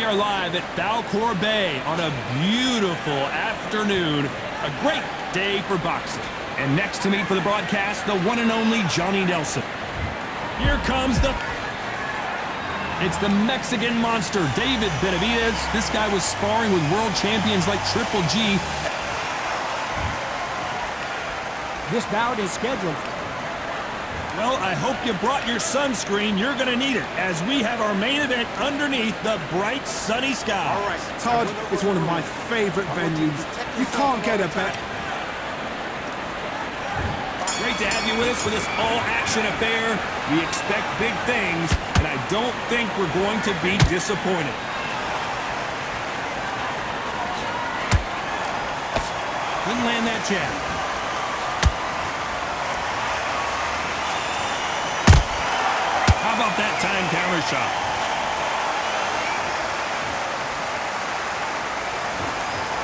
We are live at Valcour Bay on a beautiful afternoon. A great day for boxing. And next to me for the broadcast, the one and only Johnny Nelson. Here comes It's the Mexican monster, David Benavidez. This guy was sparring with world champions like Triple G. This bout is scheduled. Well, I hope you brought your sunscreen. You're going to need it as we have our main event underneath the bright, sunny sky. All right, Todd, it's one of my favorite venues. You can't get a better. Great to have you with us for this all-action affair. We expect big things, and I don't think we're going to be disappointed. Couldn't land that jab. How about that time counter shot?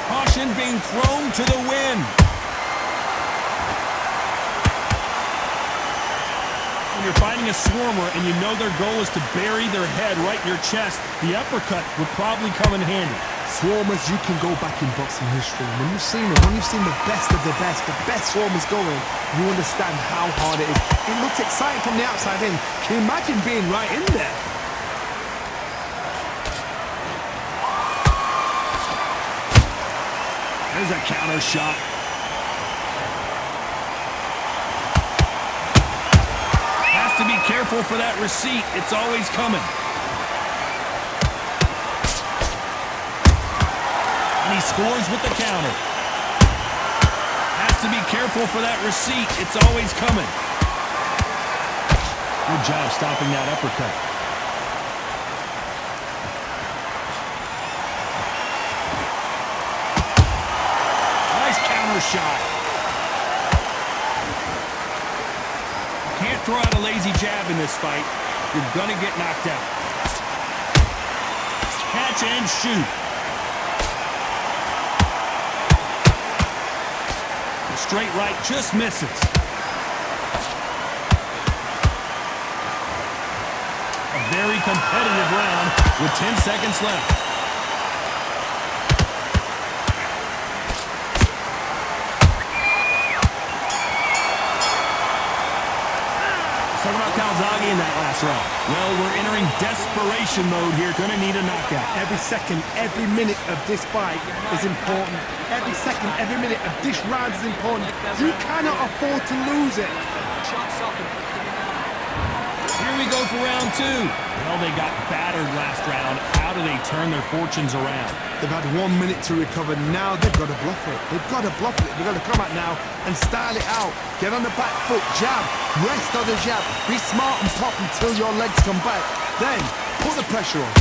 Caution being thrown to the wind. When you're fighting a swarmer and you know their goal is to bury their head right in your chest, the uppercut would probably come in handy. Swarmers, you can go back in boxing history. When you've seen them, when you've seen the best of the best swarmers going, you understand how hard it is. It looks exciting from the outside in. Can you imagine being right in there? There's a counter shot. Has to be careful for that receipt. It's always coming. And he scores with the counter. Has to be careful for that receipt. It's always coming. Good job stopping that uppercut. Nice counter shot. You can't throw out a lazy jab in this fight. You're gonna get knocked out. Catch and shoot. Straight right just misses. A very competitive round with 10 seconds left. Talk about Calzague in that last round. Well, we're entering desperation mode here. Gonna need a knockout. Every second, every minute of this fight is important. Every second, every minute of this round is important. You cannot afford to lose it. Here we go for round two. Well, they got battered last round. How do they turn their fortunes around? They've had 1 minute to recover. Now they've got to bluff it. They've got to bluff it. They've got to come out now and style it out. Get on the back foot, jab, rest on the jab. Be smart and pop until your legs come back. Then put the pressure on.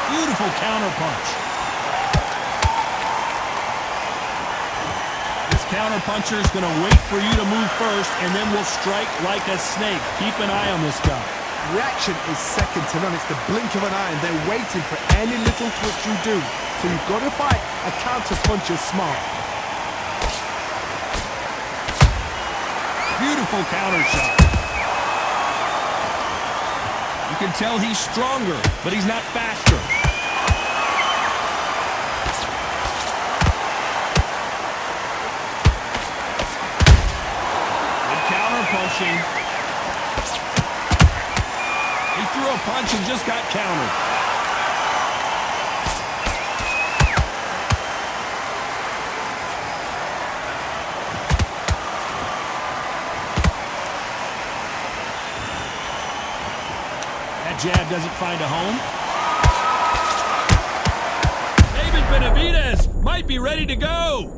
Beautiful counter punch. This counter puncher is going to wait for you to move first, and then will strike like a snake. Keep an eye on this guy. Reaction is second to none. It's the blink of an eye, and they're waiting for any little twitch you do. So you've got to fight a counter puncher smart. Beautiful counter shot. You can tell he's stronger, but he's not faster. Good counter punching. He threw a punch and just got countered. That jab doesn't find a home. David Benavidez might be ready to go.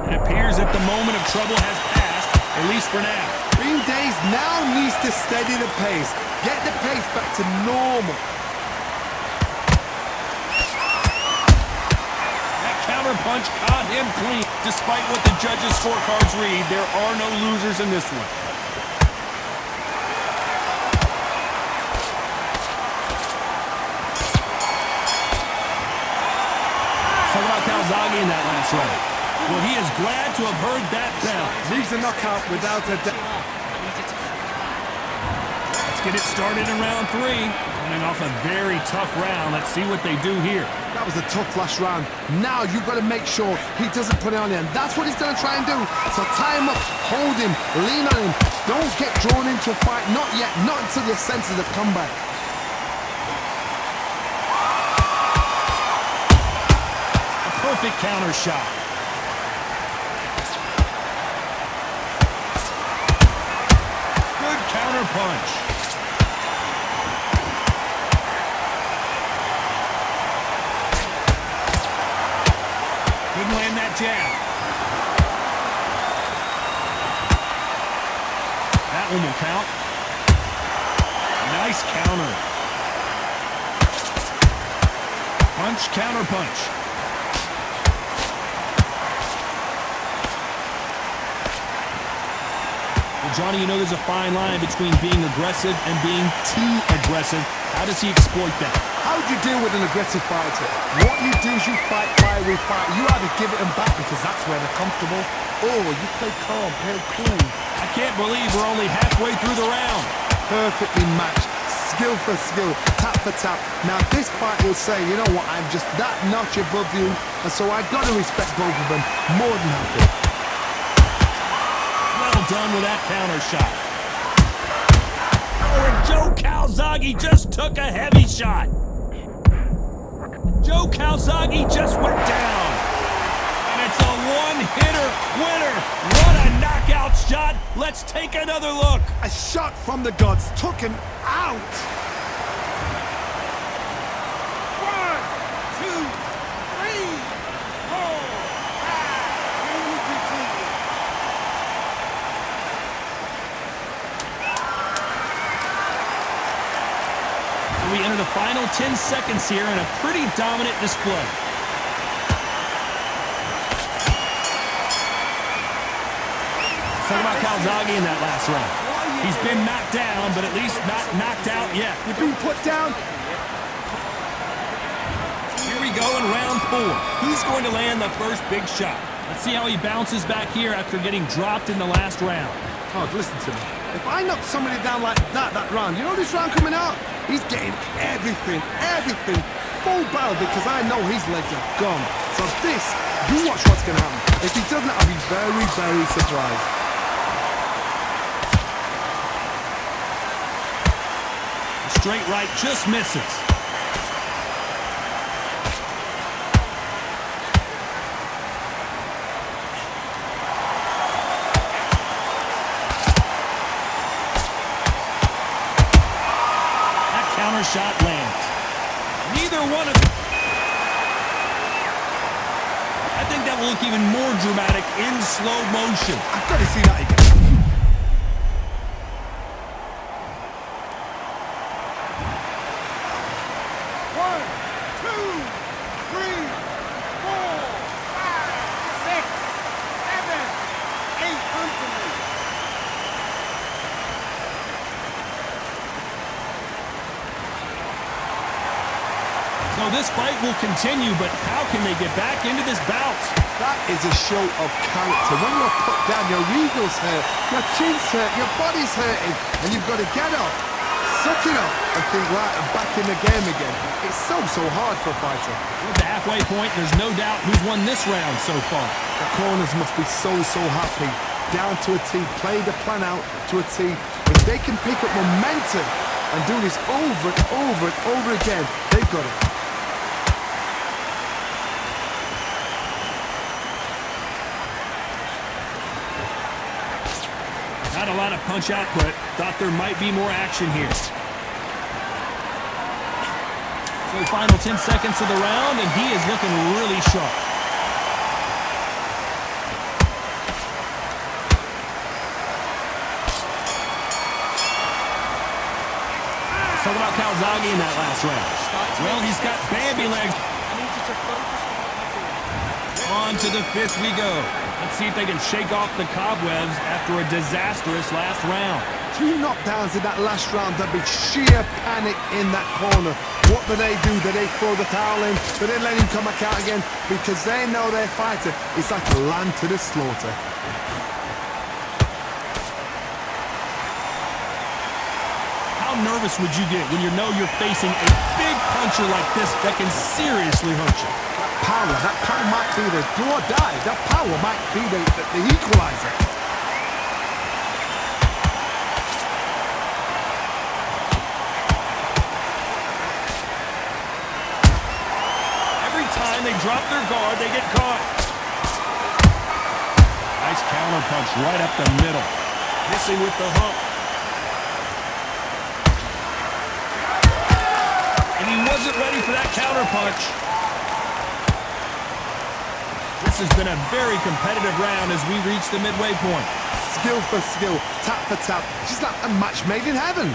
It appears that the moment of trouble has passed, at least for now. Green Days now needs to steady the pace. Get the pace back to normal. Punch caught him clean. Despite what the judges' scorecards read, there are no losers in this one. Talk about Calzague in that last round. Well, he is glad to have heard that bell. Leaves a knockout without a doubt. Let's get it started in round 3. Coming off a very tough round. Let's see what they do here. That was a tough last round. Now you've got to make sure he doesn't put it on you. And that's what he's going to try and do. So tie him up, hold him, lean on him. Don't get drawn into a fight. Not yet. Not until your senses have come back. A perfect counter shot. Good counter punch. Couldn't land that jab. That one will count. Nice counter. Punch, counter punch. Well, Johnny, you know there's a fine line between being aggressive and being too aggressive. How does he exploit that? How do you deal with an aggressive fighter? What you do is you fight, fire, fight. You either give it them back because that's where they're comfortable, or you play calm, play cool. I can't believe we're only halfway through the round. Perfectly matched, skill for skill, tap for tap. Now this fight will say, you know what, I'm just that notch above you, and so I've got to respect both of them more than happy. Well done with that counter shot. Oh, and Joe Calzague just took a heavy shot. Joe Calzague just went down. And it's a one-hitter winner. What a knockout shot. Let's take another look. A shot from the gods took him out. 1, 2, 3, 4, 5. We enter the final 10 seconds here in a pretty dominant display. Talk about Calzague in that last round. He's been knocked down, but at least not knocked out yet. You've been put down. Here we go in round 4. Who's going to land the first big shot? Let's see how he bounces back here after getting dropped in the last round. Oh, listen to me. If I knock somebody down like that round, you know this round coming out? He's getting everything, full barrel because I know his legs are gone. So this, you watch what's going to happen. If he doesn't, I'll be very, very surprised. Straight right just misses. That counter shot lands. Neither one of them. I think that will look even more dramatic in slow motion. I've got to see that again. So this fight will continue, but how can they get back into this bout? That is a show of character. When you're put down, your eagles hurt, your chin's hurt, your body's hurting, and you've got to get up, suck it up, and think, right, I'm back in the game again. It's so hard for a fighter. At the halfway point, there's no doubt who's won this round so far. The corners must be so happy. Down to a T, play the plan out to a T. If they can pick up momentum and do this over and over and over again, they've got it. Not a lot of punch output. Thought there might be more action here. So final 10 seconds of the round, and he is looking really sharp. Talk about Calzague in that last round. Well, he's got Bambi legs. On to the 5th we go. Let's Let's see if they can shake off the cobwebs after a disastrous last round. 2 knockdowns in that last round. There'd be sheer panic in that corner. What do? Do they throw the towel in? Do they let him come back out again? Because they know their fighter is like a lamb to the slaughter. How nervous would you get when you know you're facing a big puncher like this that can seriously hurt you? That power might be the do or die. That power might be the equalizer. Every time they drop their guard, they get caught. Nice counter punch right up the middle. Missing with the hook. And he wasn't ready for that counter punch. This has been a very competitive round as we reach the midway point. Skill for skill, tap for tap, just like a match made in heaven.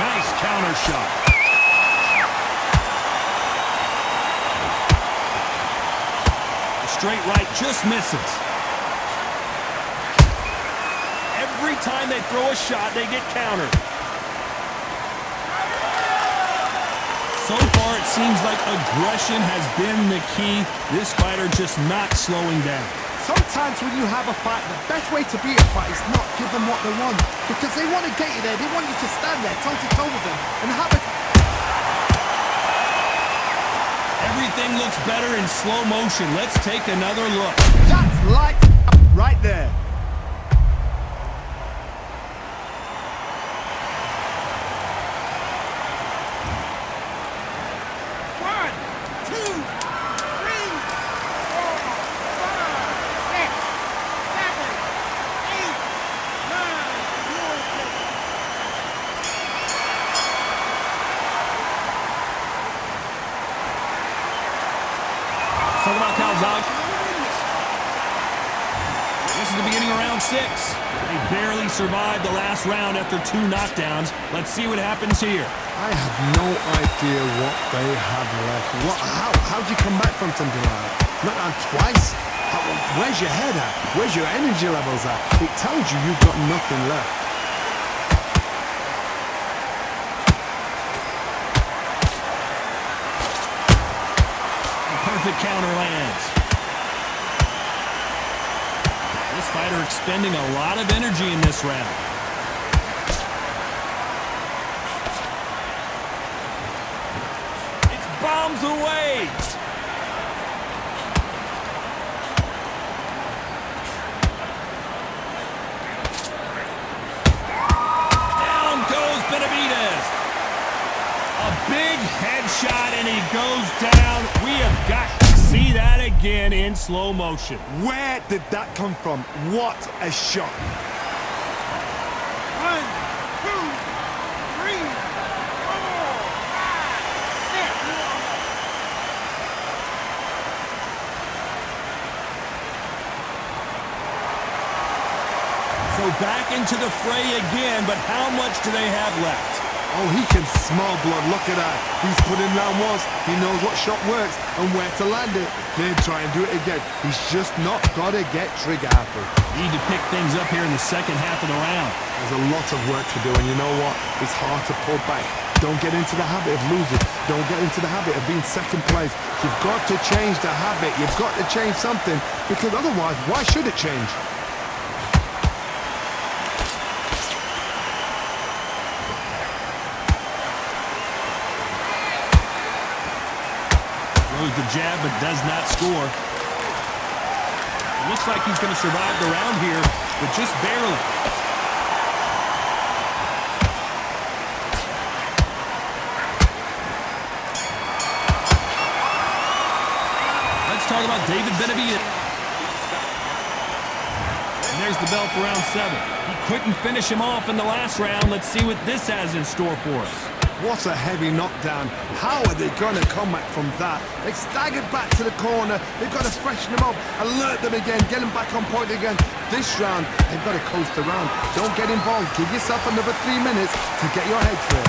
Nice counter shot. The straight right just misses. Every time they throw a shot, they get countered. So far, it seems like aggression has been the key. This fighter just not slowing down. Sometimes when you have a fight, the best way to beat a fight is not give them what they want. Because they want to get you there. They want you to stand there toe-to-toe with them and have it. Everything looks better in slow motion. Let's take another look. That's light right there. Talk about Calzague. This is the beginning of round 6. They barely survived the last round after 2 knockdowns. Let's see what happens here. I have no idea what they have left. How do you come back from something like that? Knocked down twice? Where's your head at? Where's your energy levels at? It tells you you've got nothing left. Perfect counter lands. This fighter expending a lot of energy in this round. It's bombs away. Down goes Benavidez. A big headshot and he goes down. We have got to see that again in slow motion. Where did that come from? What a shot. 1, 2, 3, 4, 5, 6. So back into the fray again, but how much do they have left? Oh, he can smell blood. Look at that. He's put in round once. He knows what shot works and where to land it. Then try and do it again. He's just not got to get trigger happy. Need to pick things up here in the second half of the round. There's a lot of work to do, and you know what? It's hard to pull back. Don't get into the habit of losing. Don't get into the habit of being second place. You've got to change the habit. You've got to change something, because otherwise, why should it change? Throws the jab, but does not score. It looks like he's going to survive the round here, but just barely. Let's talk about David Benavidez. And there's the bell for round 7. He couldn't finish him off in the last round. Let's see what this has in store for us. What a heavy knockdown. How are they going to come back from that? They staggered back to the corner. They've got to freshen them up, alert them again, get them back on point again. This round, they've got to coast around. Don't get involved. Give yourself another 3 minutes to get your head clear.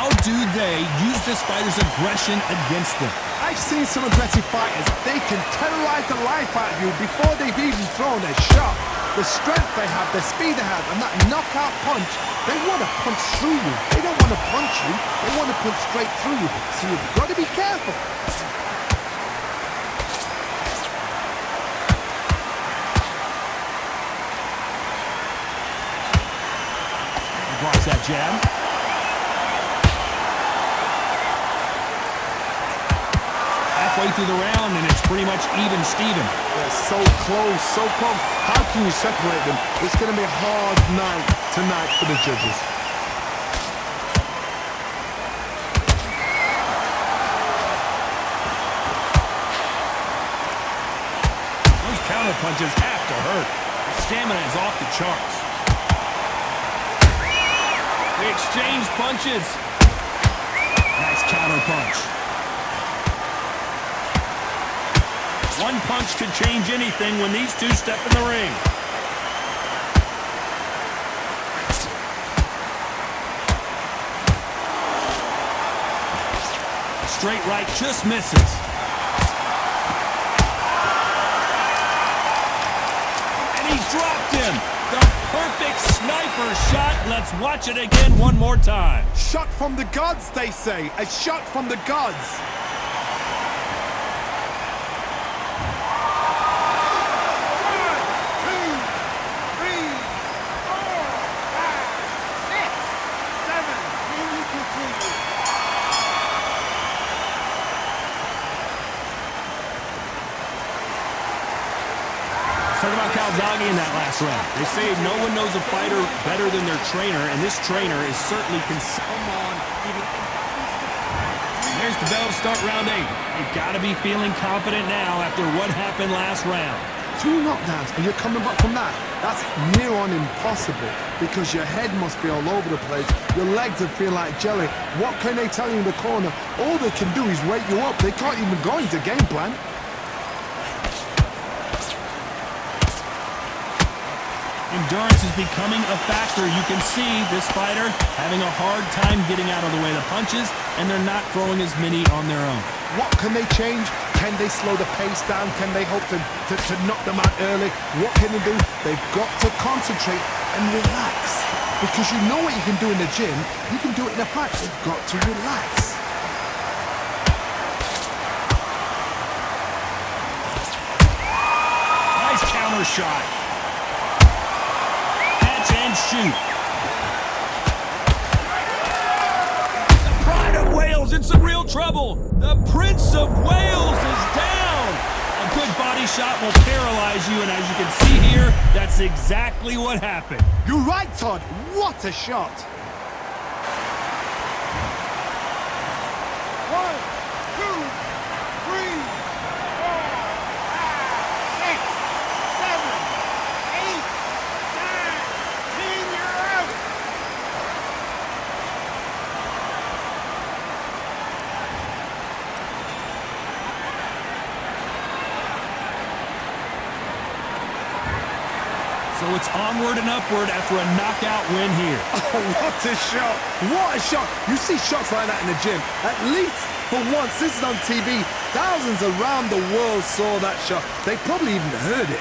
how do they use this fighter's aggression against them? I've seen some aggressive fighters. They can terrorize the life out of you before they've even thrown a shot. The strength they have, the speed they have, and that knockout punch, they want to punch through you. They don't want to punch you. They want to punch straight through you. So you've got to be careful. Blocks that jab. Halfway through the round, and it's pretty much even Steven. They're so close, so close. How can you separate them? It's going to be a hard night tonight for the judges. Those counter punches have to hurt. The stamina is off the charts. They exchange punches. Nice counter punch. One punch could change anything when these two step in the ring. Straight right just misses. And he's dropped him. The perfect sniper shot. Let's watch it again one more time. Shot from the gods, they say. A shot from the gods. Talk about Calzague in that last round. They say no one knows a fighter better than their trainer, and this trainer is certainly There's the bell to start round 8. You've got to be feeling confident now after what happened last round. 2 knockdowns, and you're coming back from that. That's near on impossible, because your head must be all over the place. Your legs would feel like jelly. What can they tell you in the corner? All they can do is wake you up. They can't even go into game plan. Endurance is becoming a factor. You can see this fighter having a hard time getting out of the way of the punches, and they're not throwing as many on their own. What can they change? Can they slow the pace down? Can they hope to knock them out early? What can they do? They've got to concentrate and relax. Because you know what you can do in the gym, you can do it in a fight. They've got to relax. Nice counter shot. And shoot. The Pride of Wales in some real trouble. The Prince of Wales is down. A good body shot will paralyze you, and as you can see here, that's exactly what happened. You're right, Todd. What a shot. 1, 2, 3, 4, 5, 6, 7, 8, 9, 10, you're out. So it's onward and upward after a knockout win here. Oh, what a shot. What a shot. You see shots like that in the gym. At least for once, this is on TV. Thousands around the world saw that shot. They probably even heard it.